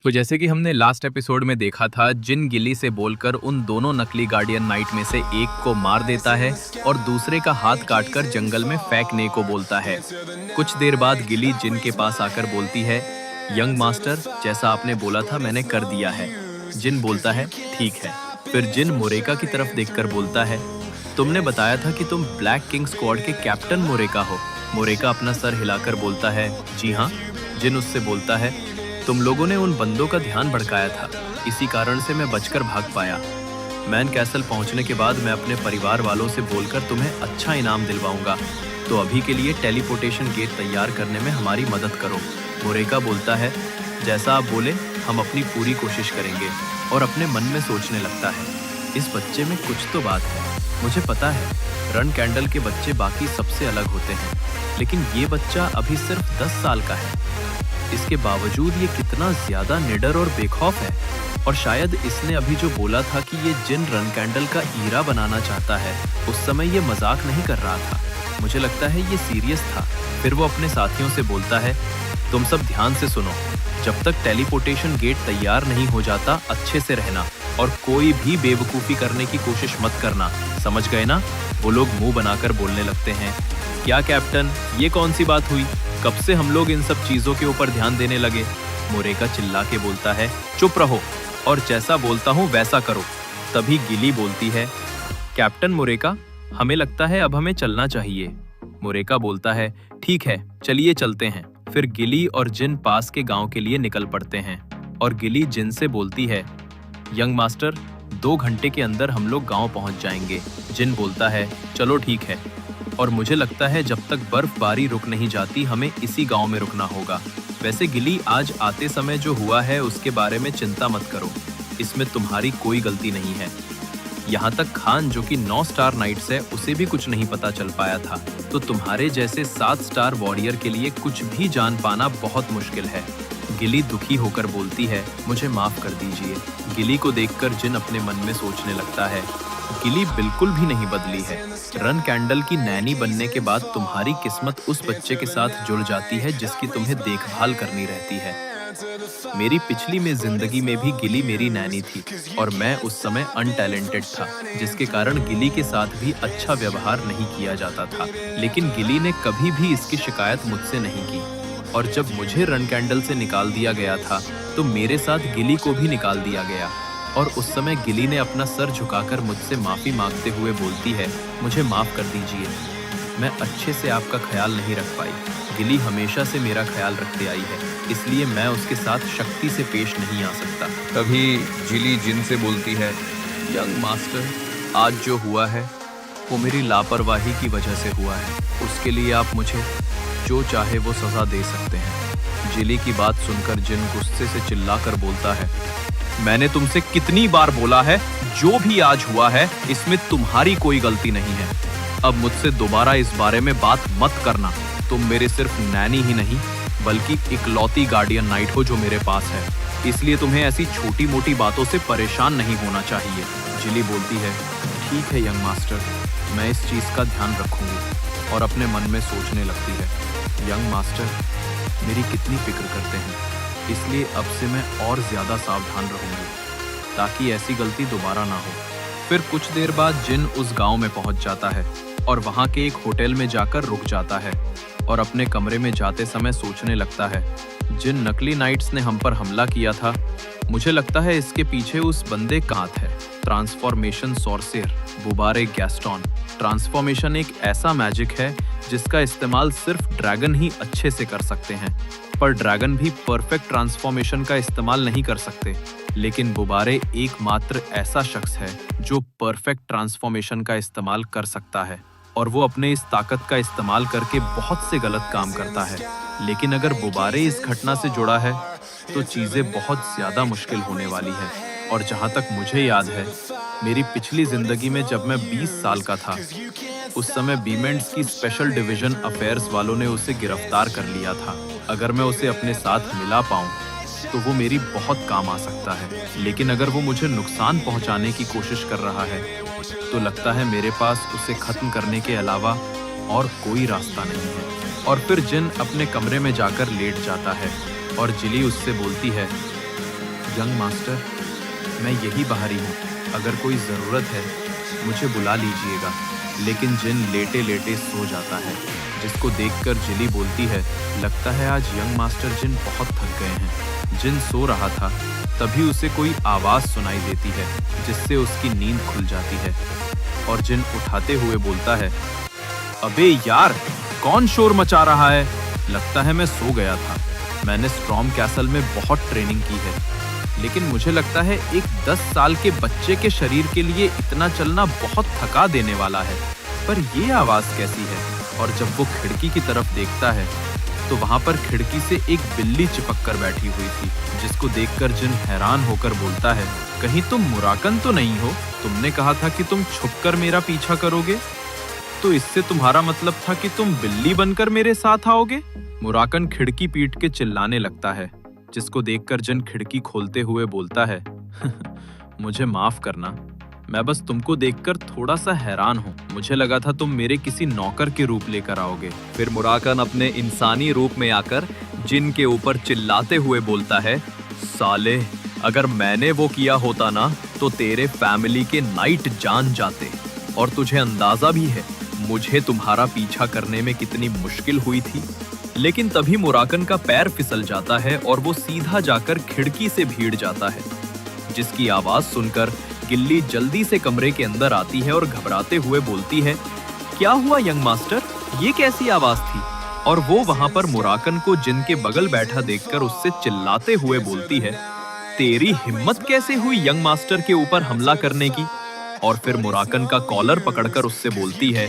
तो जैसे कि हमने लास्ट एपिसोड में देखा था, जिन गिली से बोलकर उन दोनों नकली गार्डियन नाइट में से एक को मार देता है और दूसरे का हाथ काटकर जंगल में फेंकने को बोलता है। कुछ देर बाद गिली जिन के पास आकर बोलती है, यंग मास्टर, जैसा आपने बोला था मैंने कर दिया है। जिन बोलता है, ठीक है। फिर जिन मोरेका की तरफ देखकर बोलता है, तुमने बताया था कि तुम ब्लैक किंग स्क्वाड के कैप्टन मोरेका हो। मोरेका अपना सर हिलाकर बोलता है, जी हाँ। जिन उससे बोलता है, तुम लोगों ने उन बंदों का ध्यान भड़काया था, इसी कारण से मैं बचकर भाग पाया। मैन कैसल पहुंचने के बाद मैं अपने परिवार वालों से बोलकर तुम्हें अच्छा इनाम दिलवाऊंगा, तो अभी के लिए टेलीपोर्टेशन गेट तैयार करने में हमारी मदद करो। मोरेका बोलता है, जैसा आप बोले हम अपनी पूरी कोशिश करेंगे। और अपने मन में सोचने लगता है, इस बच्चे में कुछ तो बात है। मुझे पता है रन कैंडल के बच्चे बाकी सबसे अलग होते हैं, लेकिन ये बच्चा अभी सिर्फ 10 साल का है। इसके बावजूद ये कितना ज्यादा निडर और बेखौफ है। और शायद इसने अभी जो बोला था कि ये जिन रन कैंडल का हीरा बनाना चाहता है, उस समय ये मजाक नहीं कर रहा था। मुझे लगता है ये सीरियस था। फिर वो अपने साथियों से बोलता है, तुम सब ध्यान से सुनो, जब तक टेलीपोर्टेशन गेट तैयार नहीं हो जाता अच्छे से रहना और कोई भी बेवकूफ़ी करने की कोशिश मत करना, समझ गए ना? वो लोग मुंह बनाकर बोलने लगते हैं, क्या कैप्टन, ये कौन सी बात हुई? कब से हम लोग इन सब चीजों के ऊपर ध्यान देने लगे? मोरेका चिल्ला के बोलता है, चुप रहो और जैसा बोलता हूँ वैसा करो। तभी गिली बोलती है, कैप्टन मोरेका, हमें लगता है अब हमें चलना चाहिए। मोरेका बोलता है, ठीक है, चलिए चलते हैं। फिर गिली और जिन पास के गांव के लिए निकल पड़ते हैं और गिली जिन से बोलती है, यंग मास्टर, 2 घंटे के अंदर हम लोग गांव पहुंच जाएंगे। जिन बोलता है, चलो ठीक है, और मुझे लगता है जब तक बर्फबारी रुक नहीं जाती हमें इसी गांव में रुकना होगा। वैसे गिली, आज आते समय जो हुआ है उसके बारे में चिंता मत करो, इसमें तुम्हारी कोई गलती नहीं है। यहाँ तक खान जो कि 9 स्टार नाइट्स है, उसे भी कुछ नहीं पता चल पाया था, तो तुम्हारे जैसे 7 स्टार वॉरियर के लिए कुछ भी जान पाना बहुत मुश्किल है। गिली दुखी होकर बोलती है, मुझे माफ कर दीजिए। गिली को देखकर जिन अपने मन में सोचने लगता है, गिली बिल्कुल भी नहीं बदली है। रन कैंडल की नैनी बनने के बाद तुम्हारी किस्मत उस बच्चे के साथ जुड़ जाती है जिसकी तुम्हें देखभाल करनी रहती है। मेरी पिछली में जिंदगी में भी गिली मेरी नैनी थी और मैं उस समय अनटैलेंटेड था, जिसके कारण गिली के साथ भी अच्छा व्यवहार नहीं किया जाता था। लेकिन गिली ने कभी भी इसकी शिकायत मुझसे नहीं की, और जब मुझे रन कैंडल से निकाल दिया गया था तो मेरे साथ गिली को भी निकाल दिया गया। और उस समय गिली ने अपना सर झुकाकर मुझसे माफी मांगते हुए बोलती है, मुझे माफ कर दीजिए, मैं अच्छे से आपका ख्याल नहीं रख पाई। गिली हमेशा से मेरा ख्याल रखते आई है, इसलिए मैं उसके साथ शक्ति से पेश नहीं आ सकता। तभी जिली जिन से बोलती है, यंग मास्टर, आज जो हुआ है वो मेरी लापरवाही की वजह से हुआ है। उसके लिए आप मुझे जो चाहे वो सजा दे सकते हैं। जिली की बात सुनकर जिन गुस्से से चिल्लाकर बोलता है, मैंने तुमसे कितनी बार बोला है, जो भी आज हुआ है इसमें तुम्हारी कोई गलती नहीं है। अब मुझसे दोबारा इस बारे में बात मत करना। तुम मेरे सिर्फ नैनी ही नहीं बल्कि इकलौती गार्डियन नाइट हो जो मेरे पास है, इसलिए तुम्हें ऐसी छोटी मोटी बातों से परेशान नहीं होना चाहिए। जिली बोलती है, ठीक है यंग मास्टर, मैं इस चीज का ध्यान रखूंगी। और अपने मन में सोचने लगती है, यंग मास्टर मेरी कितनी फिक्र करते हैं, इसलिए अब से मैं और ज्यादा सावधान रहूंगी ताकि ऐसी गलती दोबारा ना हो। फिर कुछ देर बाद जिन उस गांव में पहुंच जाता है और वहां के एक होटल में जाकर रुक जाता है और अपने कमरे में जाते समय सोचने लगता है, जिन नकली नाइट्स ने हम पर हमला किया था, मुझे लगता है इसके पीछे उस बंदे का हाथ है। ट्रांसफॉर्मेशन सॉर्सेर बुबारे गैस्टोन। ट्रांसफॉर्मेशन एक ऐसा मैजिक है जिसका इस्तेमाल सिर्फ ड्रैगन ही अच्छे से कर सकते हैं, पर ड्रैगन भी परफेक्ट ट्रांसफॉर्मेशन का इस्तेमाल नहीं कर सकते। लेकिन बुबारे एकमात्र ऐसा शख्स है जो परफेक्ट ट्रांसफॉर्मेशन का इस्तेमाल कर सकता है, और वो अपने इस ताकत का इस्तेमाल करके बहुत से गलत काम करता है। लेकिन अगर बुबारे इस घटना से जुड़ा है तो चीजें बहुत ज्यादा मुश्किल होने वाली है। और जहां तक मुझे याद है, मेरी पिछली जिंदगी में जब मैं 20 साल का था, उस समय बीमेंट्स की स्पेशल डिवीजन अफेयर्स वालों ने उसे गिरफ्तार कर लिया था। अगर मैं उसे अपने साथ मिला पाऊं तो वो मेरी बहुत काम आ सकता है, लेकिन अगर वो मुझे नुकसान पहुंचाने की कोशिश कर रहा है तो लगता है मेरे पास उसे खत्म करने के अलावा और कोई रास्ता नहीं है। और फिर जिन अपने कमरे में जाकर लेट जाता है और जिली उससे बोलती है, यंग मास्टर, मैं यही बाहरी हूँ, अगर कोई ज़रूरत है मुझे बुला लीजिएगा। लेकिन जिन लेटे लेटे सो जाता है, जिसको देखकर जिली बोलती है, लगता है आज यंग मास्टर जिन बहुत थक गए हैं। जिन सो रहा था, तभी उसे कोई आवाज़ सुनाई देती है, जिससे उसकी नींद खुल जाती है और जिन उठाते हुए बोलता है, अबे यार, कौन शोर मचा रहा है? लगता है मैं सो गया था। मैंने स्ट्रॉम कैसल में बहुत ट्रेनिंग की है, लेकिन मुझे लगता है एक 10 साल के बच्चे के शरीर के लिए इतना चलना बहुत थका देने वाला है। पर ये आवाज़ कैसी है? और जब वो खिड़की की तरफ देखता है, तो वहां पर खिड़की से एक बिल्ली चिपक कर बैठी हुई थी, जिसको देखकर जिन हैरान होकर बोलता है, कहीं तुम मुराकन तो नहीं हो? तुमने कहा था कि तुम छुपकर मेरा पीछा करोगे, तो इससे तुम्हारा मतलब था कि तुम बिल्ली बनकर मेरे साथ आओगे? मुराकन खिड़की पीट के चिल्लाने लगता है, जिसको देखकर जिन खिड़की खोलते हुए बोलता है, मुझे माफ करना, मैं बस तुमको देखकर थोड़ा सा हैरान हूँ। मुझे लगा था तुम मेरे किसी नौकर के रूप लेकर आओगे। फिर मुराकन अपने इंसानी रूप में आकर जिन के ऊपर चिल्लाते हुए बोलता है, साले, अगर मैंने वो किया होता ना, तो तेरे फैमिली के नाइट जान जाते। और तुझे अंदाजा भी है मुझे तुम्हारा पीछा करने में कितनी मुश्किल हुई थी। लेकिन तभी मुराकन का पैर फिसल जाता है और वो सीधा जाकर खिड़की से भीड़ जाता है, जिसकी आवाज सुनकर गिल्ली जल्दी से कमरे के अंदर आती है और घबराते हुए बोलती है, क्या हुआ यंग मास्टर, ये कैसी आवाज थी? और वो वहां पर मुराकन को जिन के बगल बैठा देखकर उससे चिल्लाते हुए बोलती है, तेरी हिम्मत कैसे हुई यंग मास्टर के ऊपर हमला करने की? और फिर मुराकन का कॉलर पकड़कर उससे बोलती है,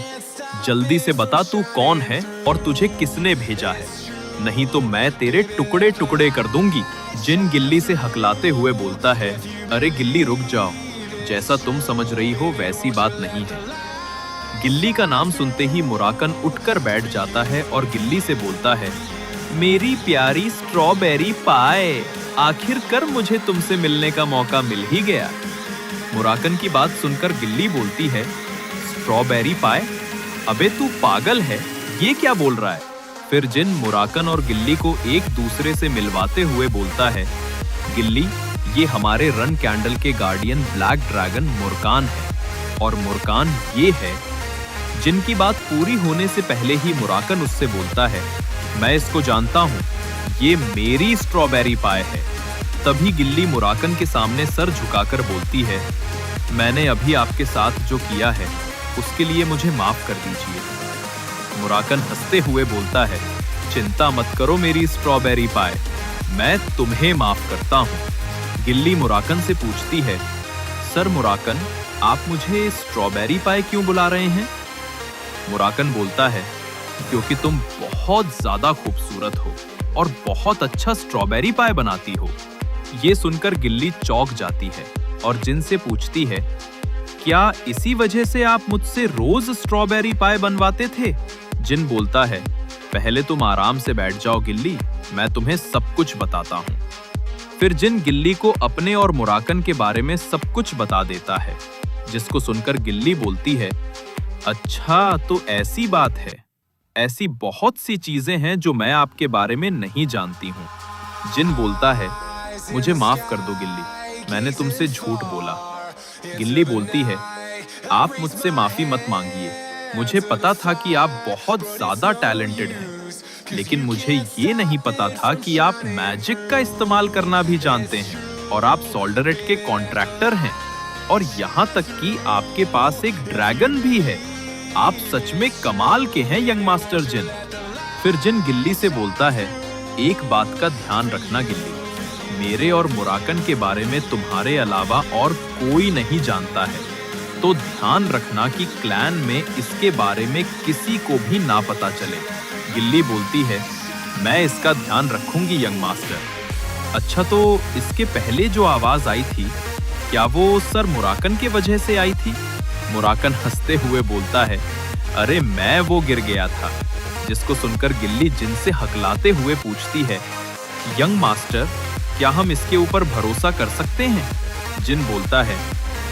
जल्दी से बता तू कौन है और तुझे किसने भेजा है, नहीं तो मैं तेरे टुकड़े टुकड़े कर दूंगी। जिन गिल्ली से हकलाते हुए बोलता है, अरे गिल्ली रुक जाओ, जैसा तुम समझ रही हो वैसी बात नहीं है। गिल्ली का नाम सुनते ही मुराकन उठकर बैठ जाता है और गिल्ली से बोलता है, मेरी प्यारी स्ट्रॉबेरी पाए, आखिरकार मुझे तुमसे मिलने का मौका मिल ही गया। मुराकन की बात सुनकर गिल्ली बोलती है, स्ट्रॉबेरी पाए, अबे तू पागल है, ये क्या बोल रहा है? फिर जिन मुराकन और गिल्ली को एक दूसरे से मिलवाते हुए बोलता है, गिल्ली, ये हमारे रन कैंडल के गार्डियन ब्लैक ड्रैगन मुरकान है, और मुरकान ये है। जिनकी बात पूरी होने से पहले ही मुराकन उससे बोलता है, मैं इसको जानता हूँ, ये मेरी स्ट्रॉबेरी पाए है। तभी गिल्ली मुराकन के सामने सर झुकाकर बोलती है, मैंने अभी आपके साथ जो किया है उसके लिए मुझे माफ कर दीजिए। मुराकन हंसते हुए बोलता है, चिंता मत करो मेरी स्ट्रॉबेरी पाए, मैं तुम्हें माफ करता हूँ। गिल्ली मुराकन से पूछती है, सर मुराकन, आप मुझे स्ट्रॉबेरी पाए क्यों बुला रहे हैं? मुराकन बोलता है, क्योंकि तुम बहुत ज्यादा खूबसूरत हो और बहुत अच्छा स्ट्रॉबेरी पाए बनाती हो। ये सुनकर गिल्ली चौंक जाती है और जिन से पूछती है, क्या इसी वजह से आप मुझसे रोज स्ट्रॉबेरी पाए बनवाते थे? जिन बोलता है, पहले तुम आराम से बैठ जाओ गिल्ली, मैं तुम्हें सब कुछ बताता हूँ। फिर जिन गिल्ली को अपने और मुराकन के बारे में सब कुछ बता देता है, जिसको सुनकर गिल्ली बोलती है, अच्छा तो ऐसी बात है, ऐसी बहुत सी चीजें हैं जो मैं आपके बारे में नहीं जानती हूँ। जिन बोलता है, मुझे माफ कर दो गिल्ली, मैंने तुमसे झूठ बोला। गिल्ली बोलती है, आप मुझसे माफी मत मांगिए, मुझे पता था कि आप बहुत ज्यादा टैलेंटेड हैं, लेकिन मुझे ये नहीं पता था कि आप मैजिक का इस्तेमाल करना भी जानते हैं और आप सोल्डरेट के कॉन्ट्रैक्टर हैं, और यहाँ तक कि आपके पास एक ड्रैगन भी है। आप सच में कमाल के हैं यंग मास्टर जिन। फिर जिन गिल्ली से बोलता है, एक बात का ध्यान रखना गिल्ली, मेरे और मुराकन के बारे में तुम्हारे अलावा और कोई नहीं जानता है, तो ध्यान रखना कि क्लैन में इसके बारे में किसी को भी ना पता चले। गिल्ली बोलती है, मैं इसका ध्यान रखूंगी यंग मास्टर। अच्छा तो इसके पहले जो आवाज आई थी, क्या वो सर मुराकन की वजह से आई थी? मुराकन हंसते हुए बोलता है, अरे मैं वो गिर गया था। जिसको सुनकर गिल्ली जिन से हकलाते हुए पूछती है, यंग मास्टर, क्या हम इसके ऊपर भरोसा कर सकते हैं? जिन बोलता है,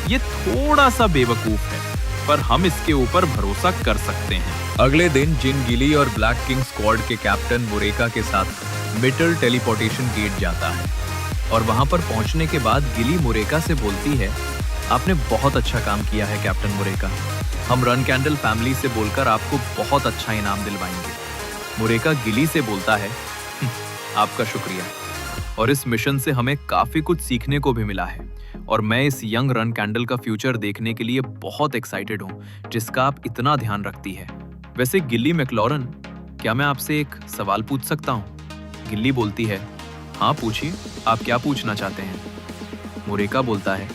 ये थोड़ा सा बेवकूफ है, पर हम इसके ऊपर भरोसा कर सकते हैं। अगले दिन जिन गिली और ब्लैक किंग स्क्वाड के कैप्टन मुरेका के साथ मिटल टेलीपोर्टेशन गेट जाता है और वहां पर पहुंचने के बाद गिली मुरेका से बोलती है, आपने बहुत अच्छा काम किया है कैप्टन मुरेका। हम रन कैंडल फैमिली से बोलकर आपको बहुत अच्छा इनाम दिलवाएंगे। मुरेका गिली से बोलता है, आपका शुक्रिया, और इस मिशन से हमें काफी कुछ सीखने को भी मिला है और मैं इस यंग रन कैंडल का फ्यूचर देखने के लिए बहुत एक्साइटेड हूँ जिसका आप इतना ध्यान रखती है। वैसे गिल्ली मैक्लॉरन, क्या मैं आपसे एक सवाल पूछ सकता हूँ? गिल्ली बोलती है, हाँ पूछिए, आप क्या पूछना चाहते हैं? मुरेका बोलता है,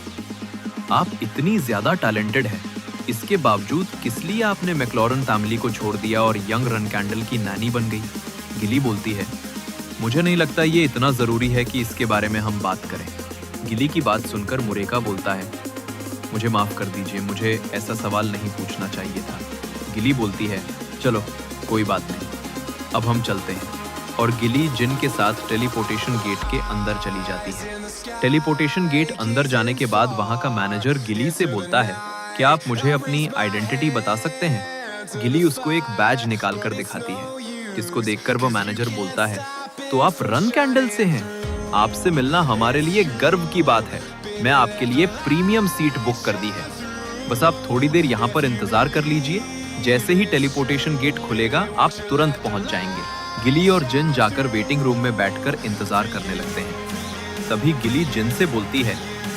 आप इतनी ज्यादा टैलेंटेड हैं, इसके बावजूद किस लिए आपने मैक्लॉरन फैमिली को छोड़ दिया और यंग रन कैंडल की नानी बन गई? गिली बोलती है, मुझे नहीं लगता ये इतना जरूरी है कि इसके बारे में हम बात करें। गिली की बात सुनकर मुरेका बोलता है, मुझे माफ कर दीजिए, मुझे ऐसा सवाल नहीं पूछना चाहिए था। गिली बोलती है, चलो कोई बात नहीं, अब हम चलते हैं। और गिली जिन के साथ टेलीपोर्टेशन गेट के अंदर चली जाती है। टेलीपोर्टेशन गेट अंदर जाने के बाद वहां का मैनेजर गिली से बोलता है, क्या आप मुझे अपनी आइडेंटिटी बता सकते हैं? गिली उसको एक बैज निकाल कर दिखाती है, जिसको देखकर वो मैनेजर बोलता है, तो आप रन कैंडल से हैं? आपसे मिलना हमारे लिए गर्व की बात है। मैं आपके लिए प्रीमियम सीट बुक कर दी है, बस आप थोड़ी देर यहाँ पर इंतजार कर लीजिए, जैसे ही टेलीपोर्टेशन गेट खुलेगा आप तुरंत पहुंच जाएंगे। गिली और जिन जाकर वेटिंग रूम में बैठकर इंतजार करने लगते हैं। तभी गिली जिन से बोलती है,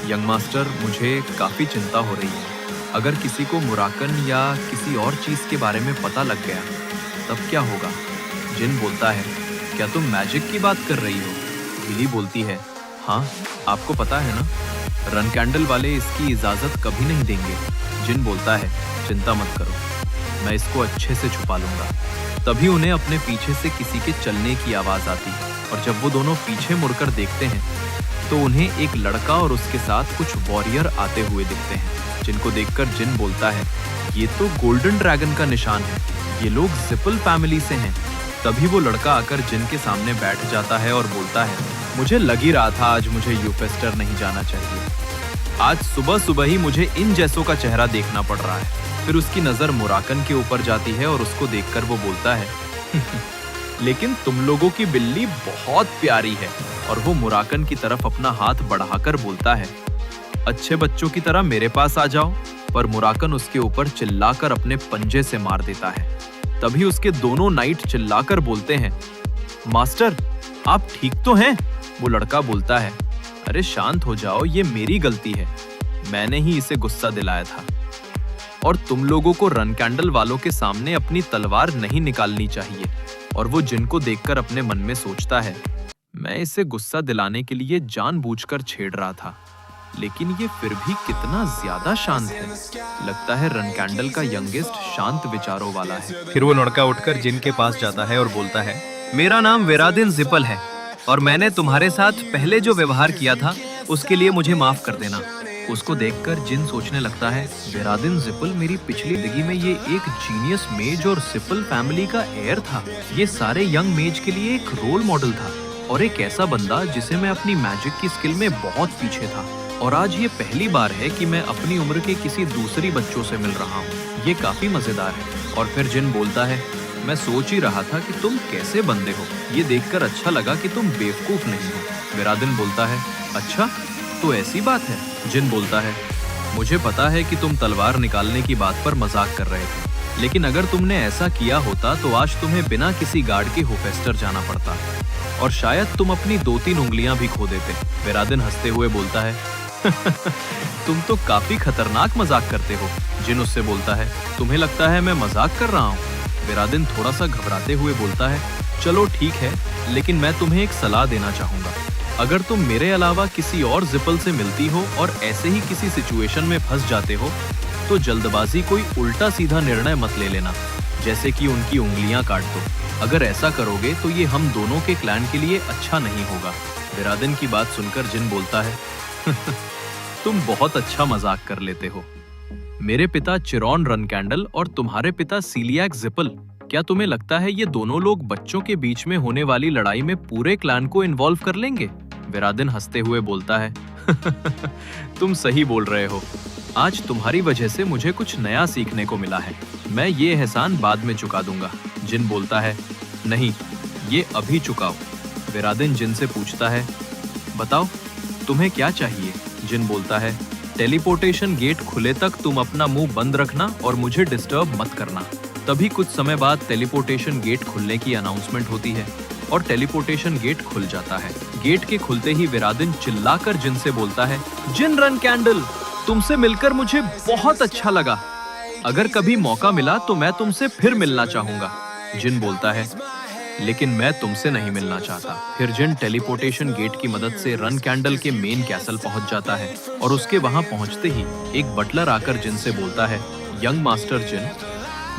यंग मास्टर, मुझे काफी चिंता हो रही है। अगर किसी को मुराकन या किसी और चीज के बारे में पता लग गया तब क्या होगा? जिन बोलता है, क्या तुम मैजिक की बात कर रही हो? गिली बोलती है, हाँ, आपको पता है ना, रन कैंडल वाले इसकी इजाजत कभी नहीं देंगे। जिन बोलता है, चिंता मत करो, मैं इसको अच्छे से छुपा लूंगा। तभी उन्हें अपने पीछे से किसी के चलने की आवाज आती है और जब वो दोनों पीछे मुड़कर देखते हैं तो उन्हें एक लड़का और उसके साथ कुछ वॉरियर आते हुए दिखते हैं, जिनको देखकर जिन बोलता है, ये तो गोल्डन ड्रैगन का निशान है, ये लोग जिपल फैमिली से हैं। तभी वो लड़का आकर जिन के सामने बैठ जाता है और बोलता है, मुझे लग ही रहा था आज मुझे यूफेस्टर नहीं जाना चाहिए। आज सुबह सुबह ही मुझे इन जैसों का चेहरा देखना पड़ रहा है। फिर उसकी नजर मुराकन के ऊपर जाती है और उसको देखकर वो बोलता है, लेकिन तुम लोगों की बिल्ली बहुत प्यारी है। और वो मुराकन की तरफ अपना हाथ बढ़ाकर बोलता है, अच्छे बच्चों की तरह मेरे पास आ जाओ। पर मुराकन उसके ऊपर चिल्लाकर अपने पंजे से मार देता है। तभी उसके दोनों नाइट चिल्लाकर बोलते हैं, मास्टर आप ठीक तो हैं? वो लड़का बोलता है, अरे शांत हो जाओ, ये मेरी गलती है, मैंने ही इसे गुस्सा दिलाया था। और तुम लोगों को रन कैंडल वालों के सामने अपनी तलवार नहीं निकालनी चाहिए। और वो जिनको देखकर अपने मन में सोचता है, मैं इसे गुस्सा दिलाने के लिए जानबूझकर छेड़ रहा था, लेकिन ये फिर भी कितना ज्यादा शांत है। लगता है रन कैंडल का यंगेस्ट शांत विचारों वाला है। फिर वो लड़का उठकर जिन के पास जाता है और बोलता है, मेरा नाम वेरादिन जिपल है और मैंने तुम्हारे साथ पहले जो व्यवहार किया था उसके लिए मुझे माफ कर देना। उसको देखकर जिन सोचने लगता है, वेरादिन जिपल मेरी पिछली जिंदगी में ये एक जीनियस मेज और जिपल फैमिली का हेयर था। ये सारे यंग मेज के लिए एक रोल मॉडल था और एक ऐसा बंदा जिसे मैं अपनी मैजिक की स्किल में बहुत पीछे था। और आज ये पहली बार है कि मैं अपनी उम्र के किसी दूसरी बच्चों से मिल रहा हूँ। ये काफी मजेदार है। और फिर जिन बोलता है, मैं सोच ही रहा था कि तुम कैसे बंदे हो, ये देखकर अच्छा लगा कि तुम बेवकूफ नहीं हो। वेरादिन बोलता है, अच्छा तो ऐसी बात है। जिन बोलता है, मुझे पता है कि तुम तलवार निकालने की बात पर मजाक कर रहे थे, लेकिन अगर तुमने ऐसा किया होता तो आज तुम्हें बिना किसी गार्ड के होफेस्टर जाना पड़ता और शायद तुम अपनी 2-3 उंगलियां भी खो देते। वेरादिन हंसते हुए बोलता है, तुम तो काफी खतरनाक मजाक करते हो। जिन उससे बोलता है, तुम्हें लगता है मैं मजाक कर रहा हूँ? वेरादिन थोड़ा सा घबराते हुए बोलता है, चलो ठीक है, लेकिन मैं तुम्हें एक सलाह देना चाहूंगा। अगर तुम मेरे अलावा किसी और जिपल से मिलती हो और ऐसे ही किसी सिचुएशन में फंस जाते हो तो जल्दबाजी कोई उल्टा सीधा निर्णय मत ले लेना, जैसे कि उनकी उंगलियां काट दो। अगर ऐसा करोगे तो ये हम दोनों के क्लैन के लिए अच्छा नहीं होगा। वेरादिन की बात सुनकर जिन बोलता है, तुम बहुत अच्छा मजाक कर लेते हो। मेरे पिता चिरॉन रन कैंडल और तुम्हारे पिता सीलियाक जिपल, क्या तुम्हें लगता है ये दोनों लोग बच्चों के बीच में होने वाली लड़ाई में पूरे क्लैन को इन्वॉल्व कर लेंगे? वेरादिन हंसते हुए बोलता है, तुम सही बोल रहे हो। आज तुम्हारी वजह से मुझे कुछ नया सीखने को मिला है। मैं ये एहसान बाद में चुका दूंगा। जिन बोलता है, नहीं, ये अभी चुकाओ। वेरादिन जिन से पूछता है, बताओ तुम्हें क्या चाहिए? जिन बोलता है, टेलीपोर्टेशन गेट खुले तक तुम अपना मुंह बंद रखना और मुझे डिस्टर्ब मत करना। तभी कुछ समय बाद टेलीपोर्टेशन गेट खुलने की अनाउंसमेंट होती है और टेलीपोर्टेशन गेट खुल जाता है। गेट के खुलते ही विरादिन चिल्लाकर जिन से बोलता है, जिन रन कैंडल, तुमसे मिलकर मुझे बहुत अच्छा लगा। अगर कभी मौका मिला तो मैं तुमसे फिर मिलना चाहूंगा। जिन बोलता है, लेकिन मैं तुमसे नहीं मिलना चाहता। फिर जिन टेलीपोर्टेशन गेट की मदद से रन कैंडल के मेन कैसल पहुंच जाता है और उसके वहां पहुंचते ही एक बटलर आकर जिन से बोलता है, यंग मास्टर जिन,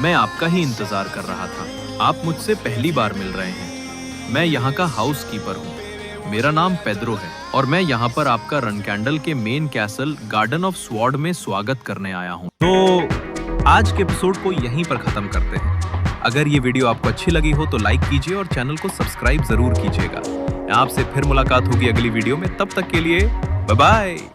मैं आपका ही इंतजार कर रहा था। आप मुझसे पहली बार मिल रहे हैं। मैं यहाँ का हाउस कीपर हूँ। मेरा नाम पेड्रो है और मैं यहाँ पर आपका रन कैंडल के main castle garden of sword में स्वागत करने आया हूँ। तो आज के एपिसोड को यहीं पर खत्म करते हैं। अगर ये वीडियो आपको अच्छी लगी हो तो लाइक कीजिए और चैनल को सब्सक्राइब जरूर कीजिएगा। आपसे फिर मुलाकात होगी अगली वीडियो में। तब तक के लिए बाय बाय।